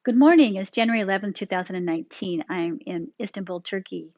Good morning. It's January 11th, 2019. I'm in Istanbul, Turkey,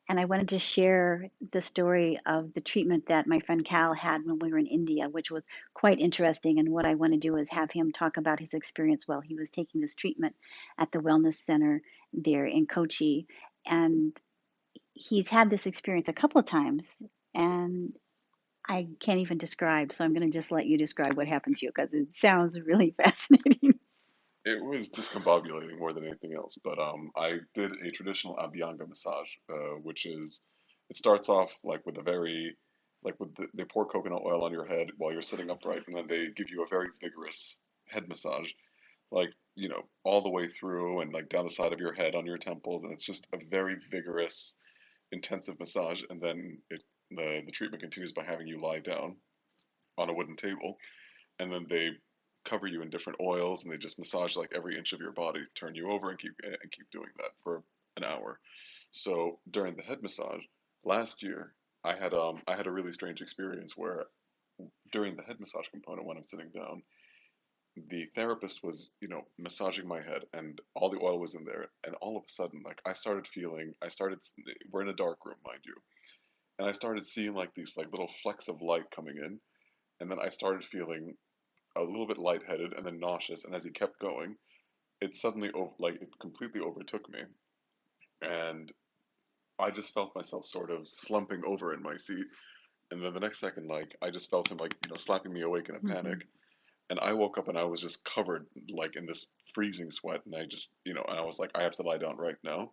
and I wanted to share the story of the treatment that my friend Cal had when we were in India, which was quite interesting. And what I want to do is have him talk about his experience while he was taking this treatment at the wellness center there in Kochi. And he's had this experience a couple of times, and I can't even describe. So I'm going to just let you describe what happened to you because it sounds really fascinating. It was discombobulating more than anything else, but I did a traditional Abhyanga massage, which is it starts off like with a very like with they pour coconut oil on your head while you're sitting upright, and then they give you a very vigorous head massage, like all the way through and like down the side of your head on your temples, and it's just a very vigorous, intensive massage, and then the treatment continues by having you lie down on a wooden table, and then they cover you in different oils and they just massage like every inch of your body, turn you over and keep doing that for an hour. So during the head massage last year, I had a really strange experience where during the head massage component when I'm sitting down, the therapist was, massaging my head and all the oil was in there and all of a sudden like I started we're in a dark room, mind you, and I started seeing like these like little flecks of light coming in, and then I started feeling a little bit lightheaded and then nauseous. And as he kept going, it suddenly like it completely overtook me, and I just felt myself sort of slumping over in my seat. And then the next second, like I just felt him like slapping me awake in a Hmm. panic, and I woke up and I was just covered like in this freezing sweat, and I just and I was like I have to lie down right now.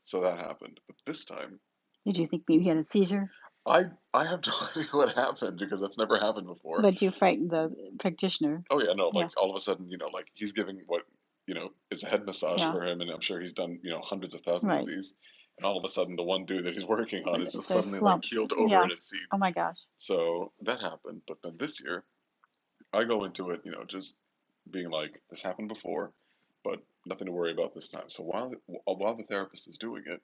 So that happened, but this time. Did you think maybe he had a seizure? I have no idea what happened because that's never happened before. But you frightened the practitioner. Oh yeah, no, Yeah, like all of a sudden, like he's giving what, is a head massage yeah, for him, and I'm sure he's done, hundreds of thousands of right. these. And all of a sudden, the one dude that he's working on is just There's suddenly like slumps. keeled over Yeah. in his seat. Oh my gosh. So that happened. But then this year, I go into it, just being like, this happened before, but nothing to worry about this time. So while the therapist is doing it,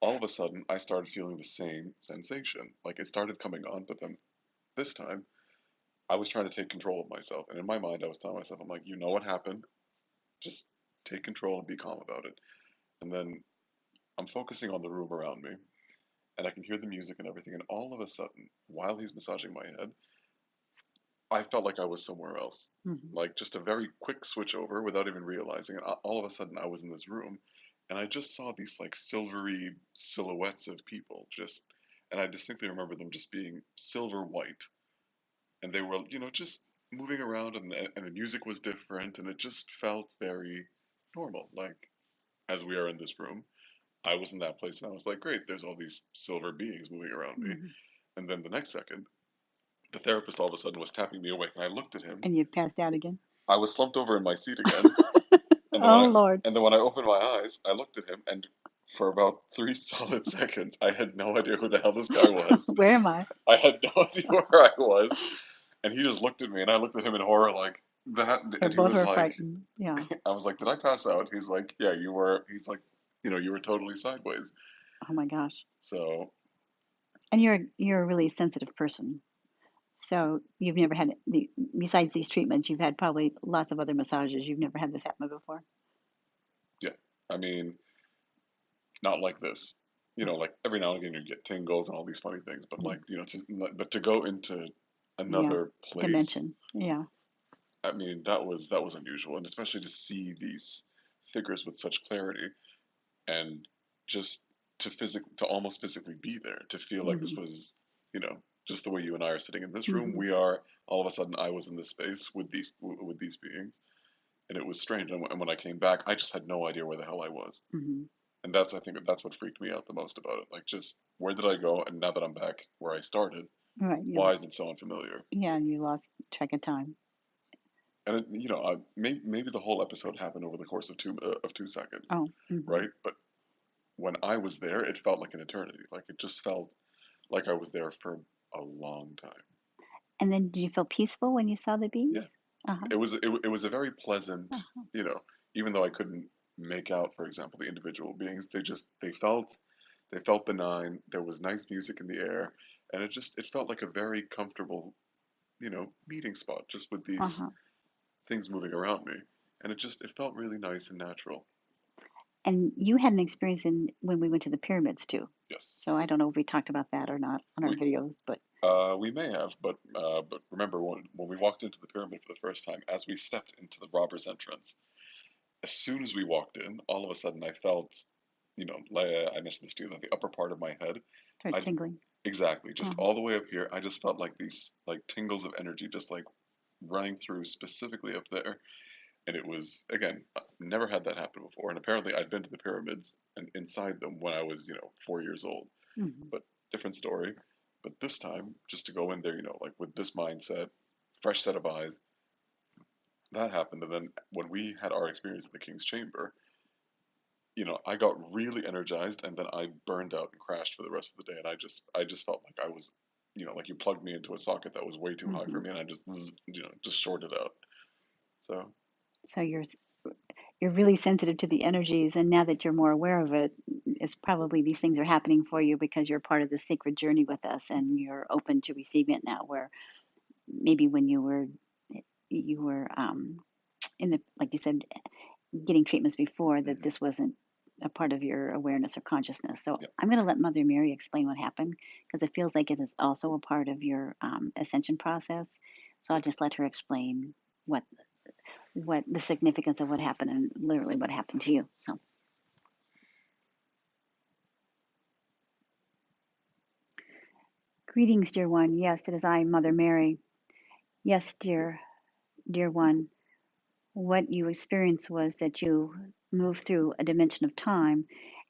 all of a sudden, I started feeling the same sensation. Like it started coming on, but then this time, I was trying to take control of myself. And in my mind, I was telling myself, I'm like, you know what happened? Just take control and be calm about it. And then I'm focusing on the room around me, and I can hear the music and everything. And all of a sudden, while he's massaging my head, I felt like I was somewhere else. Hmm. Like just a very quick switch over without even realizing it. All of a sudden, I was in this room, and I just saw these like silvery silhouettes of people just, and I distinctly remember them just being silver white, and they were, just moving around, and the music was different, and it just felt very normal, like as we are in this room. I was in that place and I was like, great, there's all these silver beings moving around me. Hmm. And then the next second, the therapist all of a sudden was tapping me awake, and I looked at him. And you passed out again. I was slumped over in my seat again, and then when Oh I Lord. and then when I opened my eyes, I looked at him, and for about 3 solid seconds, I had no idea who the hell this guy was. Where am I? I had no idea where I was, and he just looked at me, and I looked at him in horror, like that. They And he both was were like, frightened. Yeah. I was like, did I pass out? He's like, yeah, you were. He's like, you were totally sideways. Oh my gosh. So And you're a really sensitive person. So you've never had besides these treatments, you've had probably lots of other massages. You've never had this happen before. yeah, I mean, not like this. Like every now and again you get tingles and all these funny things, but Mm. like, but to go into Yeah. another place, Dimension. Yeah. I mean, that was unusual, and especially to see these figures with such clarity and just to almost physically be there, to feel like this Hmm. was, just the way you and I are sitting in this room. Hmm. We are all of a sudden I was in this space with these beings, and it was strange. And when I came back, I just had no idea where the hell I was. Hmm. And I think that's what freaked me out the most about it. Like, just where did I go? And now that I'm back where I started, Right. why is it so unfamiliar? Yeah, and you lost track of time. And maybe the whole episode happened over the course of 2 seconds, Oh. Hmm. right? But when I was there, it felt like an eternity. Like it just felt like I was there for a long time. And then did you feel peaceful when you saw the beings? Yeah, Uh-huh. it was a very pleasant, Uh-huh. you know, even though I couldn't make out, for example, the individual beings, they felt benign. There was nice music in the air, and it felt like a very comfortable, meeting spot just with these Uh-huh. things moving around me. and it felt really nice and natural. And you had an experience in when we went to the pyramids too. So I Yes, don't know if we talked about that or not on our we videos, but we may have, but remember when we walked into the pyramid for the first time, as we stepped into the robber's entrance, as soon as we walked in, all of a sudden I felt, Leia, I mentioned this to you, that the upper part of my head, started I tingling. exactly just Uh-huh. all the way up here, I just felt like these like tingles of energy just like running through specifically up there. And it was, again, never had that happen before. And apparently I'd been to the pyramids and inside them when I was, 4 years old. Hmm. But different story. But this time, just to go in there, like with this mindset, fresh set of eyes, that happened. And then when we had our experience in the King's Chamber, I got really energized and then I burned out and crashed for the rest of the day. And I just felt like I was, like you plugged me into a socket that was way too high for Hmm. me, and I just, just shorted out. So So you're really sensitive to the energies, and now that you're more aware of it, it's probably these things are happening for you because you're part of the sacred journey with us, and you're open to receiving it now. Where maybe when you were in the like you said getting treatments before that mhm, this wasn't a part of your awareness or consciousness. So yeah, I'm going to let Mother Mary explain what happened because it feels like it is also a part of your ascension process. So I'll yeah. just let her explain what what the significance of what happened and literally what happened to you. So greetings, dear one. Yes, it is I, Mother Mary. Yes, dear one. What you experienced was that you moved through a dimension of time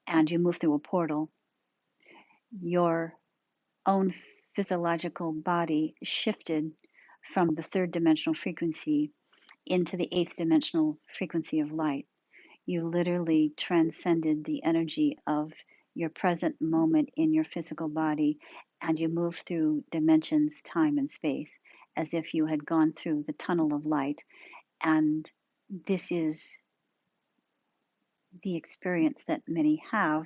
and you moved through a portal. Your own physiological body shifted from the third dimensional frequency into the eighth dimensional frequency of light. You literally transcended the energy of your present moment in your physical body and you moved through dimensions, time, and space as if you had gone through the tunnel of light. And this is the experience that many have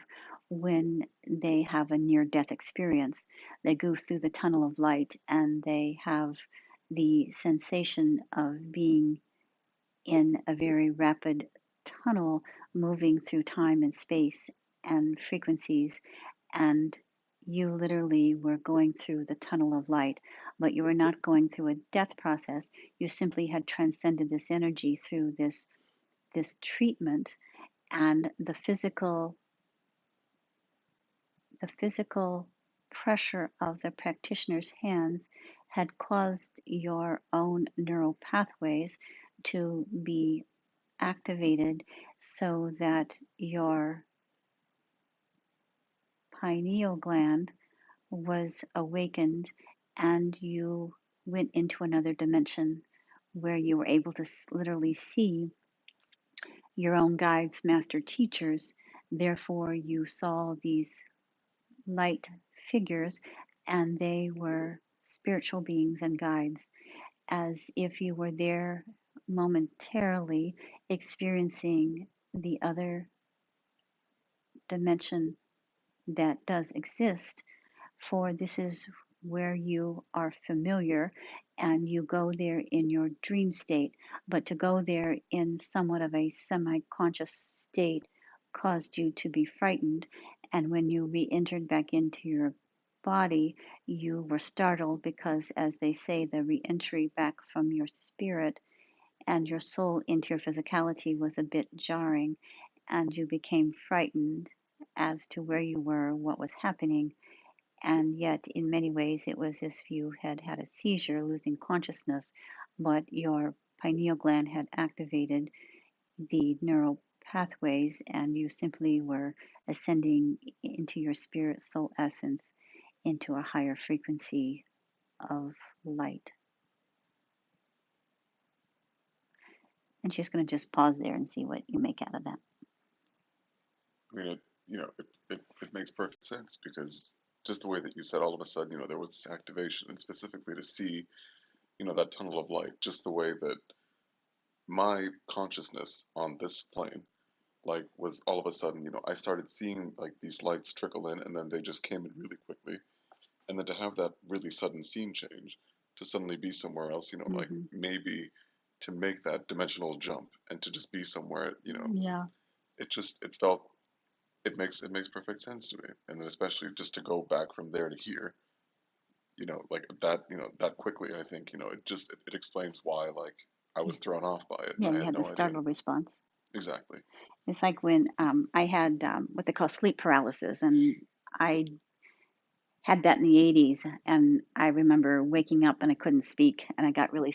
when they have a near death experience. They go through the tunnel of light and they have the sensation of being in a very rapid tunnel moving through time and space and frequencies. And you literally were going through the tunnel of light, but you were not going through a death process. You simply had transcended this energy through this treatment, and the physical pressure of the practitioner's hands had caused your own neural pathways to be activated so that your pineal gland was awakened and you went into another dimension where you were able to literally see your own guides, master teachers. Therefore, you saw these light figures, and they were spiritual beings and guides, as if you were there momentarily experiencing the other dimension that does exist. For this is where you are familiar and you go there in your dream state. But to go there in somewhat of a semi conscious state caused you to be frightened. And when you re entered back into your body, you were startled because, as they say, the re entry back from your spirit and your soul into your physicality was a bit jarring, and you became frightened as to where you were, what was happening, and yet, in many ways, it was as if you had had a seizure, losing consciousness, but your pineal gland had activated the neural pathways, and you simply were ascending into your spirit soul essence into a higher frequency of light. And she's going to just pause there and see what you make out of that. I mean, it makes perfect sense because just the way that you said, all of a sudden, there was this activation, and specifically to see, that tunnel of light, just the way that my consciousness on this plane, like, was all of a sudden, I started seeing like these lights trickle in, and then they just came in really quickly, and then to have that really sudden scene change, to suddenly be somewhere else, like Mm-hmm. maybe to make that dimensional jump and to just be somewhere, Yeah. it felt it makes perfect sense to me. And then especially just to go back from there to here, like that, that quickly, I think, it explains why like I was thrown off by it and Yeah, I you had had the no idea. startle response. Exactly. It's like when I had what they call sleep paralysis, and I had that in the 80s. And I remember waking up and I couldn't speak, and I got really,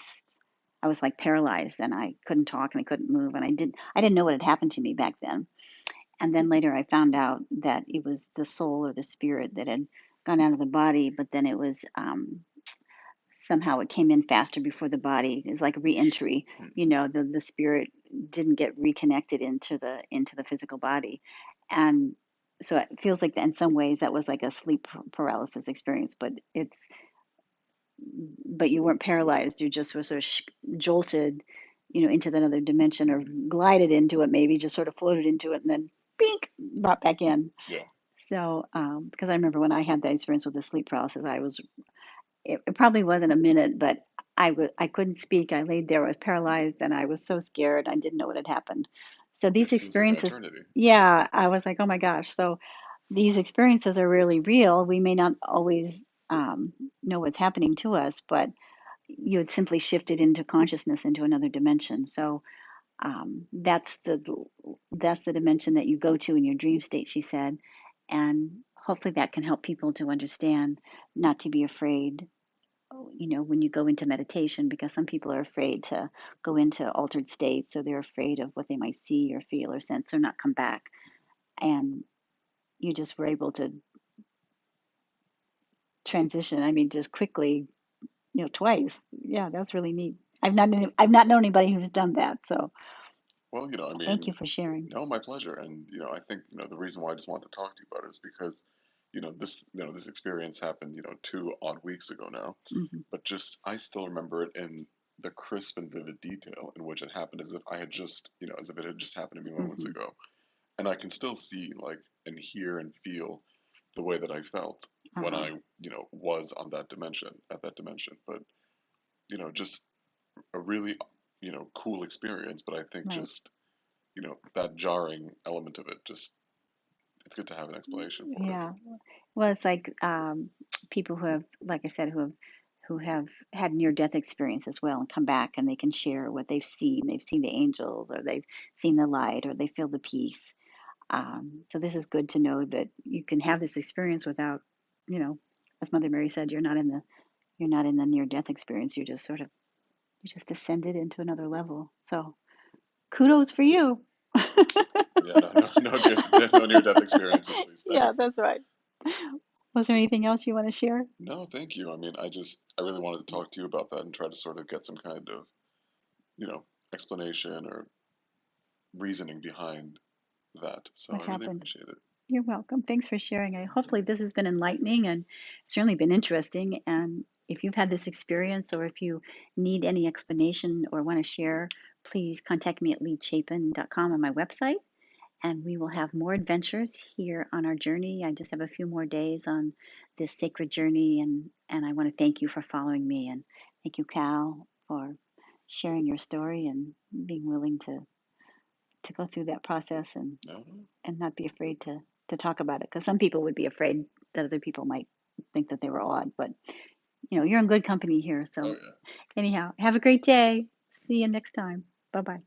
I was like paralyzed, and I couldn't talk and I couldn't move, and I didn't know what had happened to me back then. And then later I found out that it was the soul or the spirit that had gone out of the body, but then it was somehow it came in faster before the body. It's like re-entry. Hmm. The spirit didn't get reconnected into the physical body. And so it feels like that in some ways that was like a sleep paralysis experience, but you weren't paralyzed. You just were sort of jolted, into another dimension, or glided into it, maybe just sort of floated into it and then bink, brought back in. Yeah. So, because I remember when I had that experience with the sleep paralysis, it probably wasn't a minute, but I couldn't speak. I laid there, I was paralyzed, and I was so scared. I didn't know what had happened. So It these feels like an experiences, eternity. yeah, I was like, oh my gosh. So these experiences are really real. We may not always know what's happening to us, but you had simply shifted into consciousness into another dimension. So that's the dimension that you go to in your dream state, she said, and hopefully that can help people to understand not to be afraid, when you go into meditation, because some people are afraid to go into altered states, or they're afraid of what they might see or feel or sense or not come back. And you just were able to transition. I mean, just quickly, twice. Yeah, that's really neat. I've not known anybody who's done that. So Well, I thank you mean, for sharing. no, my pleasure. And I think the reason why I just wanted to talk to you about it is because this experience happened 2 odd weeks ago now, Hmm. but just I still remember it in the crisp and vivid detail in which it happened, as if I had just as if it had just happened to me moments Hmm. ago, and I can still see like and hear and feel the way that I felt when Uh-huh. I was on that dimension at that dimension. But just a really cool experience. But I think Right. just that jarring element of it, just it's good to have an explanation for it. Yeah. Well, it's like people who have, like I said, who have had near-death experience as well, and come back and they can share what they've seen. They've seen the angels, or they've seen the light, or they feel the peace. So this is good to know that you can have this experience without, as Mother Mary said, you're not in the near-death experience. You just descended into another level. So kudos for you. Yeah, no, no, no near death experiences, please. Yeah, Thanks. that's right. Was there anything else you want to share? No, thank you. I mean, I really wanted to talk to you about that and try to sort of get some kind of, you know, explanation or reasoning behind that. So What I really happened? appreciate it. You're welcome. Thanks for sharing. Hopefully Okay. this has been enlightening and certainly been interesting. And if you've had this experience, or if you need any explanation or want to share, please contact me at leechapin.com on my website, and we will have more adventures here on our journey. I just have a few more days on this sacred journey, and I want to thank you for following me, and thank you, Cal, for sharing your story and being willing to go through that process, No, no. and not be afraid to talk about it, because some people would be afraid that other people might think that they were odd, but you're in good company here. Oh So yeah. anyhow, have a great day. See you next time. Bye bye.